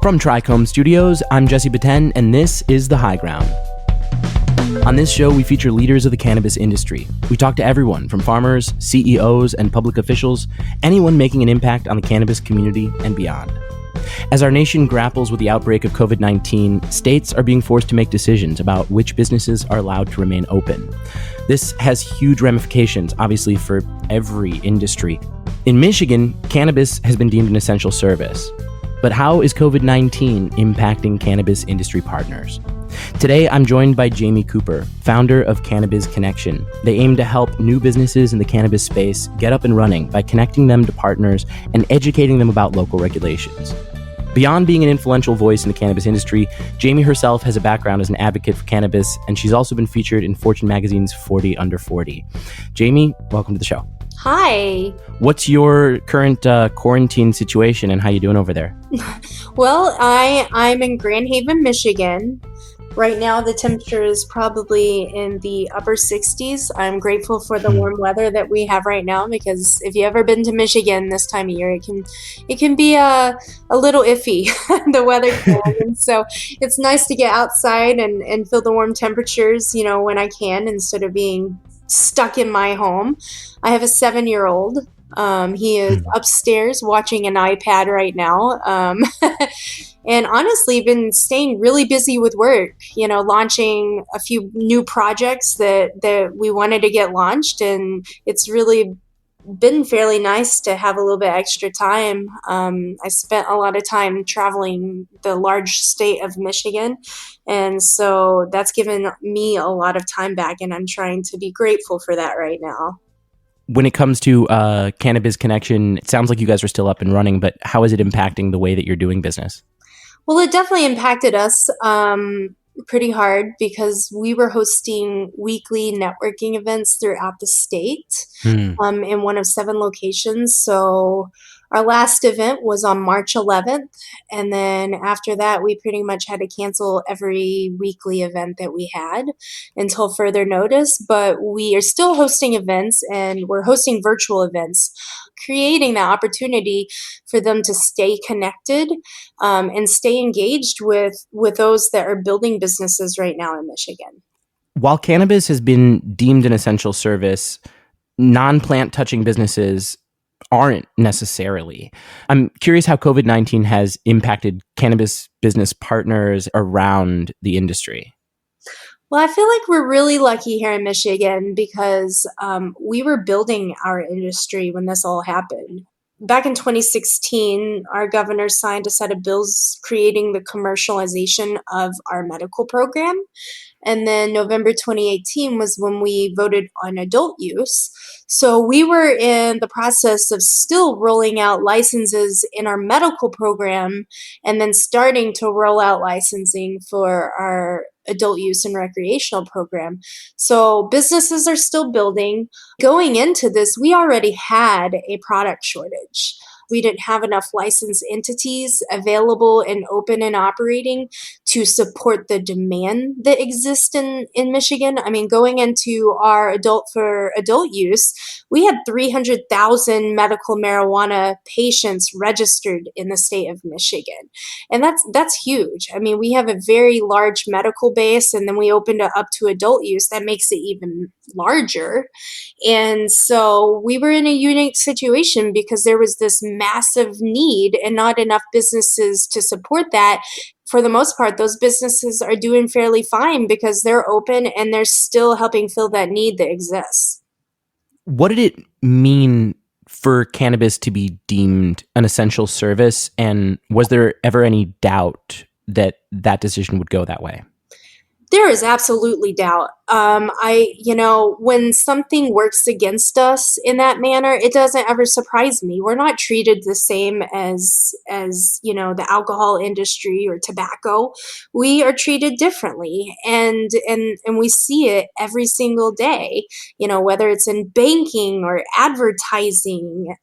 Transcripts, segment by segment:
From Trichomes Studios, I'm Jesse Betend, and this is The High Ground. On this show, we feature leaders of the cannabis industry. We talk to everyone from farmers, CEOs, and public officials, anyone making an impact on the cannabis community and beyond. As our nation grapples with the outbreak of COVID-19, states are being forced to make decisions about which businesses are allowed to remain open. This has huge ramifications, obviously, for every industry. In Michigan, cannabis has been deemed an essential service. But how is COVID-19 impacting cannabis industry partners? Today, I'm joined by Jamie Cooper, founder of Cannabiz Connection. They aim to help new businesses in the cannabis space get up and running by connecting them to partners and educating them about local regulations. Beyond being an influential voice in the cannabis industry, Jamie herself has a background as an advocate for cannabis, and she's also been featured in Fortune magazine's 40 Under 40. Jamie, welcome to the show. Hi. What's your current quarantine situation and how you doing over there? Well, I'm in Grand Haven, Michigan. Right now, the temperature is probably in the upper 60s. I'm grateful for the warm weather that we have right now, because if you've ever been to Michigan this time of year, it can be a little iffy, the weather. And so it's nice to get outside and feel the warm temperatures, when I can, instead of being stuck in my home. I have a 7-year-old. He is upstairs watching an iPad right now. And honestly, been staying really busy with work, launching a few new projects that we wanted to get launched. And it's really been fairly nice to have a little bit extra time. I spent a lot of time traveling the large state of Michigan. And so that's given me a lot of time back, and I'm trying to be grateful for that right now. When it comes to Cannabiz Connection, it sounds like you guys are still up and running, but how is it impacting the way that you're doing business? Well, it definitely impacted us pretty hard, because we were hosting weekly networking events throughout the state in one of 7 locations. So our last event was on March 11th. And then after that, we pretty much had to cancel every weekly event that we had until further notice. But we are still hosting events, and we're hosting virtual events, creating the opportunity for them to stay connected and stay engaged with those that are building businesses right now in Michigan. While cannabis has been deemed an essential service, non-plant touching businesses aren't necessarily. I'm curious how COVID-19 has impacted cannabis business partners around the industry. Well, I feel like we're really lucky here in Michigan, because we were building our industry when this all happened. Back in 2016, our governor signed a set of bills creating the commercialization of our medical program. And then November 2018 was when we voted on adult use. So we were in the process of still rolling out licenses in our medical program, and then starting to roll out licensing for our adult use and recreational program. So businesses are still building. Going into this, we already had a product shortage. We didn't have enough licensed entities available and open and operating to support the demand that exists in Michigan. I mean, going into our adult use, we had 300,000 medical marijuana patients registered in the state of Michigan. And that's huge. I mean, we have a very large medical base, and then we opened it up to adult use. That makes it even larger. And so we were in a unique situation, because there was this massive need and not enough businesses to support that. For the most part, those businesses are doing fairly fine, because they're open and they're still helping fill that need that exists. What did it mean for cannabis to be deemed an essential service? And was there ever any doubt that that decision would go that way? There is absolutely doubt. When something works against us in that manner, it doesn't ever surprise me. We're not treated the same as the alcohol industry or tobacco. We are treated differently, and we see it every single day. Whether it's in banking or advertising,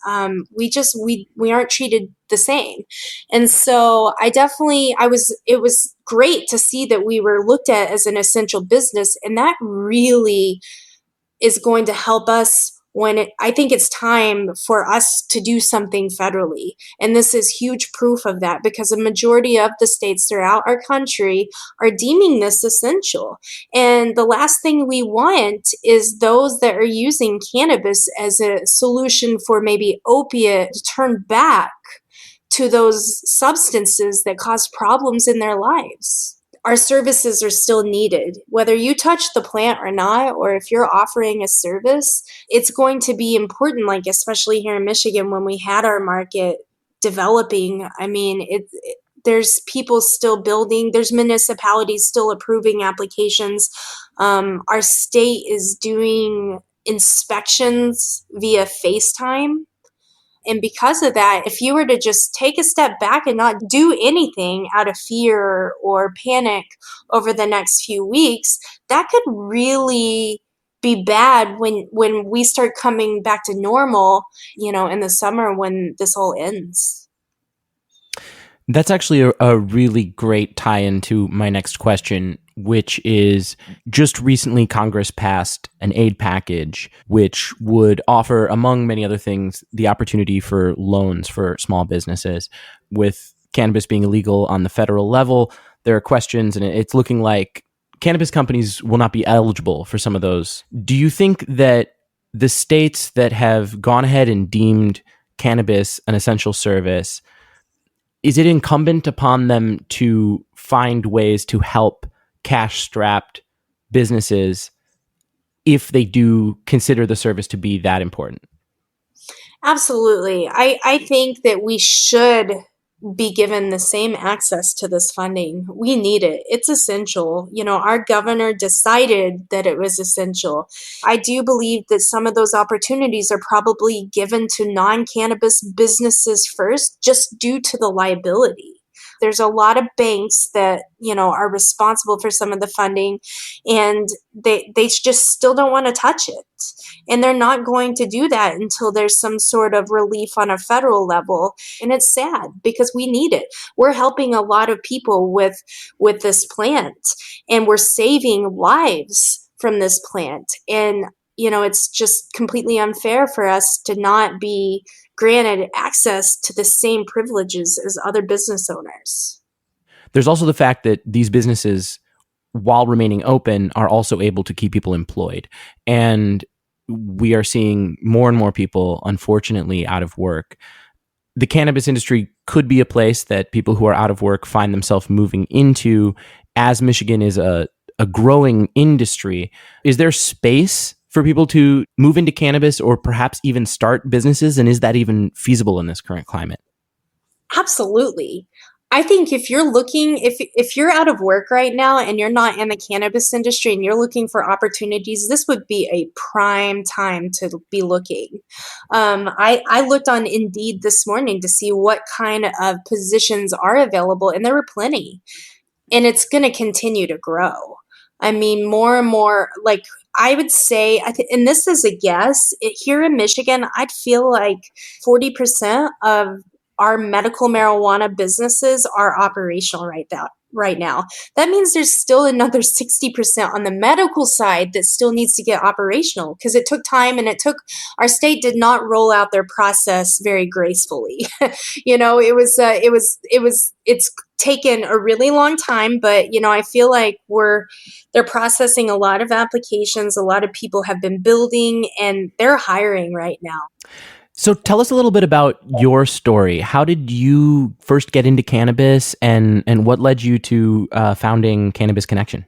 we aren't treated the same. And so it was great to see that we were looked at as an essential business, and that really is going to help us I think it's time for us to do something federally. And this is huge proof of that, because a majority of the states throughout our country are deeming this essential. And the last thing we want is those that are using cannabis as a solution for maybe opiate to turn back to those substances that cause problems in their lives. Our services are still needed. Whether you touch the plant or not, or if you're offering a service, it's going to be important, like especially here in Michigan when we had our market developing. I mean, there's people still building, there's municipalities still approving applications. Our state is doing inspections via FaceTime. And because of that, if you were to just take a step back and not do anything out of fear or panic over the next few weeks, that could really be bad when we start coming back to normal, in the summer when this all ends. That's actually a really great tie-in to my next question, which is just recently Congress passed an aid package, which would offer, among many other things, the opportunity for loans for small businesses. With cannabis being illegal on the federal level, there are questions, and it's looking like cannabis companies will not be eligible for some of those. Do you think that the states that have gone ahead and deemed cannabis an essential service, is it incumbent upon them to find ways to help cash-strapped businesses if they do consider the service to be that important? Absolutely. I think that we should be given the same access to this funding. We need it. It's essential. Our governor decided that it was essential. I do believe that some of those opportunities are probably given to non-cannabis businesses first, just due to the liability. There's a lot of banks that, are responsible for some of the funding, and they just still don't want to touch it. And they're not going to do that until there's some sort of relief on a federal level. And it's sad because we need it. We're helping a lot of people with this plant, and we're saving lives from this plant. And, it's just completely unfair for us to not be granted access to the same privileges as other business owners. There's also the fact that these businesses, while remaining open, are also able to keep people employed. And we are seeing more and more people, unfortunately, out of work. The cannabis industry could be a place that people who are out of work find themselves moving into, as Michigan is a growing industry. Is there space for people to move into cannabis or perhaps even start businesses? And is that even feasible in this current climate? Absolutely. I think if you're out of work right now and you're not in the cannabis industry and you're looking for opportunities, this would be a prime time to be looking. I looked on Indeed this morning to see what kind of positions are available, and there were plenty. And it's going to continue to grow. I mean, more and more, like I would say, and this is a guess, here in Michigan, I'd feel like 40% of our medical marijuana businesses are operational right now. That means there's still another 60% on the medical side that still needs to get operational, because it took time, and our state did not roll out their process very gracefully. It's taken a really long time, but I feel like they're processing a lot of applications. A lot of people have been building, and they're hiring right now. So tell us a little bit about your story. How did you first get into cannabis, and what led you to founding Cannabiz Connection?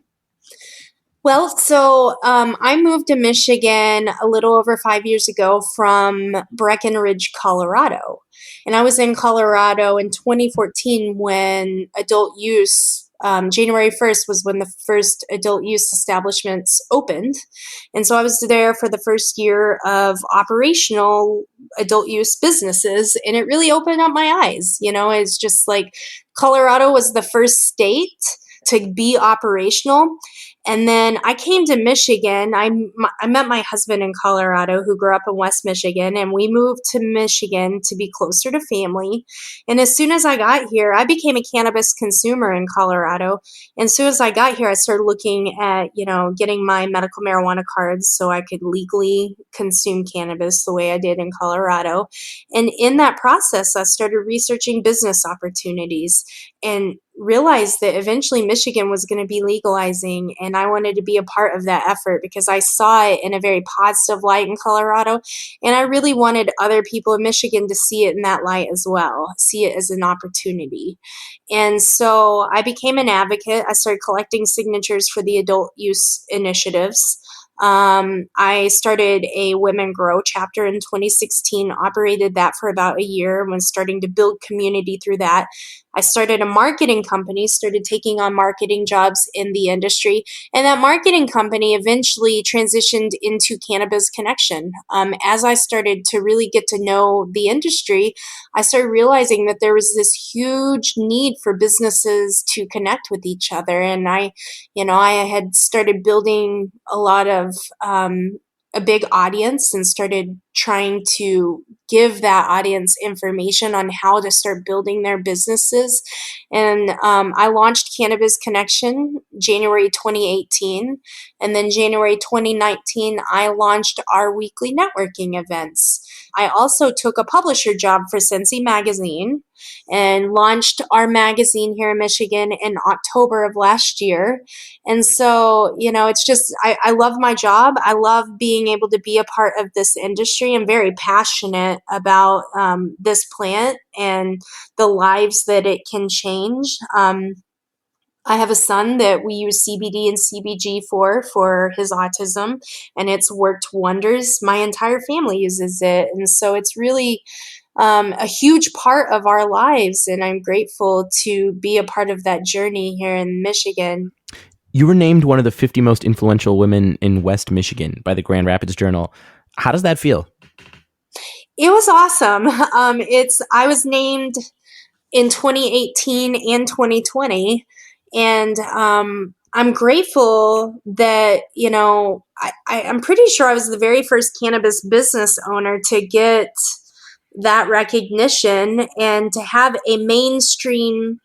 Well, so I moved to Michigan a little over 5 years ago from Breckenridge, Colorado. And I was in Colorado in 2014 when adult use, January 1st was when the first adult use establishments opened. And so I was there for the first year of operational adult use businesses, and it really opened up my eyes. It's just like Colorado was the first state to be operational. And then I came to Michigan. I met my husband in Colorado, who grew up in West Michigan, and we moved to Michigan to be closer to family. And as soon as I got here, I became a cannabis consumer in Colorado. And as soon as I got here, I started looking at, getting my medical marijuana cards so I could legally consume cannabis the way I did in Colorado. And in that process, I started researching business opportunities and realized that eventually Michigan was going to be legalizing, and I wanted to be a part of that effort because I saw it in a very positive light in Colorado, and I really wanted other people in Michigan to see it in that light as well, see it as an opportunity. And so I became an advocate. I started collecting signatures for the adult use initiatives. I started a Women Grow chapter in 2016, operated that for about a year, and was starting to build community through that. I started a marketing company, started taking on marketing jobs in the industry, and that marketing company eventually transitioned into Cannabiz Connection. As I started to really get to know the industry, I started realizing that there was this huge need for businesses to connect with each other, and I had started building a lot of a big audience and started trying to give that audience information on how to start building their businesses. And I launched Cannabiz Connection January 2018. And then January 2019, I launched our weekly networking events. I also took a publisher job for Sensi Magazine and launched our magazine here in Michigan in October of last year. And so, it's just, I love my job. I love being able to be a part of this industry. I'm very passionate about this plant and the lives that it can change. I have a son that we use CBD and CBG for his autism, and it's worked wonders. My entire family uses it. And so it's really a huge part of our lives, and I'm grateful to be a part of that journey here in Michigan. You were named one of the 50 most influential women in West Michigan by the Grand Rapids Journal. How does that feel? It was awesome. I was named in 2018 and 2020, and I'm grateful that I'm pretty sure I was the very first cannabis business owner to get that recognition and to have a mainstream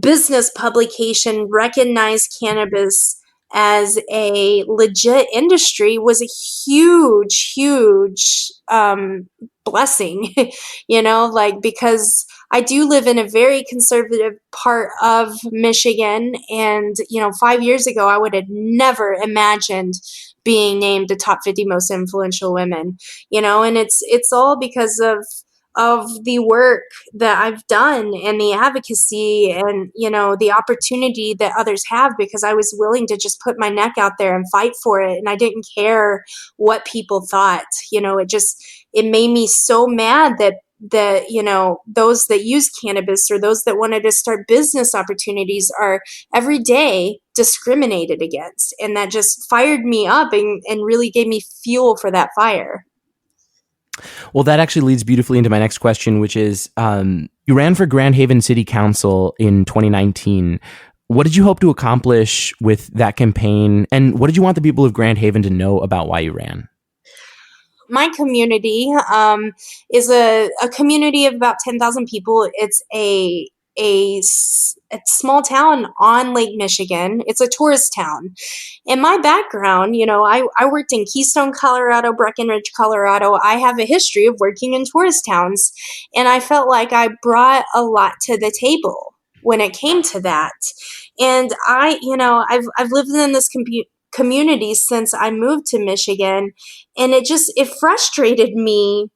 business publication recognize cannabis as a legit industry was a huge, huge blessing, because I do live in a very conservative part of Michigan. And, 5 years ago, I would have never imagined being named the top 50 most influential women, and it's all because of the work that I've done and the advocacy and, the opportunity that others have, because I was willing to just put my neck out there and fight for it. And I didn't care what people thought. It made me so mad that those that use cannabis or those that wanted to start business opportunities are every day discriminated against. And that just fired me up and really gave me fuel for that fire. Well, that actually leads beautifully into my next question, which is you ran for Grand Haven City Council in 2019. What did you hope to accomplish with that campaign? And what did you want the people of Grand Haven to know about why you ran? My community is a community of about 10,000 people. It's a small town on Lake Michigan. It's a tourist town. In my background, I worked in Keystone, Colorado, Breckenridge, Colorado. I have a history of working in tourist towns, and I felt like I brought a lot to the table when it came to that. And I've lived in this community since I moved to Michigan, and it frustrated me,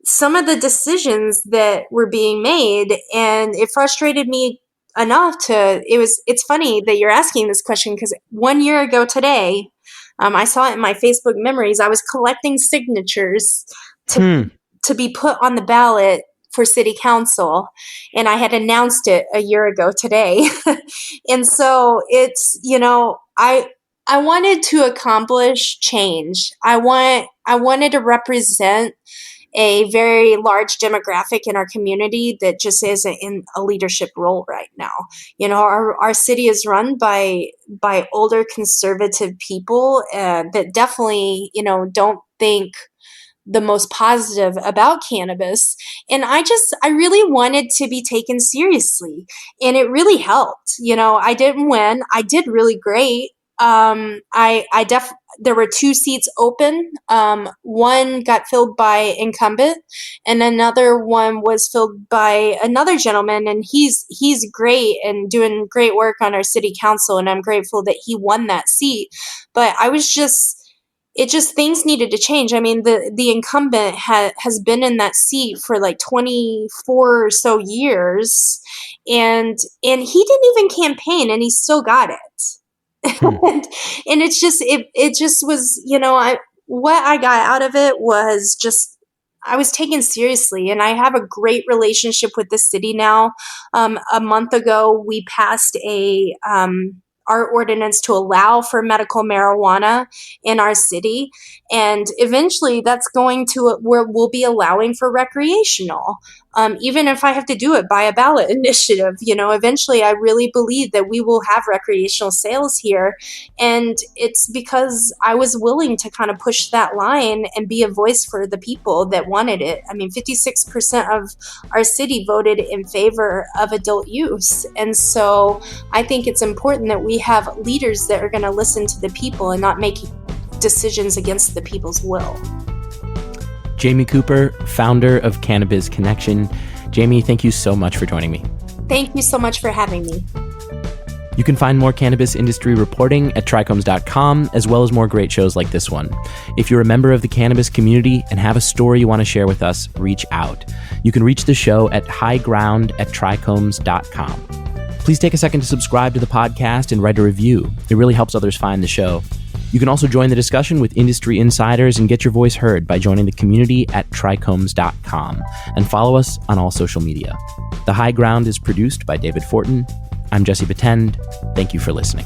some of the decisions that were being made, and it frustrated me enough it's funny that you're asking this question, because 1 year ago today, I saw it in my Facebook memories. I was collecting signatures to be put on the ballot for city council, and I had announced it a year ago today. And so it's, I wanted to accomplish change. I wanted to represent a very large demographic in our community that just isn't in a leadership role right now. Our city is run by older conservative people that definitely, don't think the most positive about cannabis. And I really wanted to be taken seriously. And it really helped. I didn't win. I did really great. There were 2 seats open. One got filled by incumbent, and another one was filled by another gentleman. And he's great and doing great work on our city council. And I'm grateful that he won that seat. But things needed to change. I mean, the incumbent has been in that seat for like 24 or so years, and he didn't even campaign, and he still got it. and it's just it just was, what I got out of it was just I was taken seriously, and I have a great relationship with the city now. A month ago, we passed our ordinance to allow for medical marijuana in our city. And eventually that's we'll be allowing for recreational. Even if I have to do it by a ballot initiative, eventually I really believe that we will have recreational sales here. And it's because I was willing to kind of push that line and be a voice for the people that wanted it. I mean, 56% of our city voted in favor of adult use. And so I think it's important that we have leaders that are going to listen to the people and not make decisions against the people's will. Jamie Cooper, founder of Cannabiz Connection. Jamie, thank you so much for joining me. Thank you so much for having me. You can find more cannabis industry reporting at trichomes.com, as well as more great shows like this one. If you're a member of the cannabis community and have a story you want to share with us, reach out. You can reach the show at highground@trichomes.com. Please take a second to subscribe to the podcast and write a review. It really helps others find the show. You can also join the discussion with industry insiders and get your voice heard by joining the community at trichomes.com and follow us on all social media. The High Ground is produced by David Fortin. I'm Jesse Betend. Thank you for listening.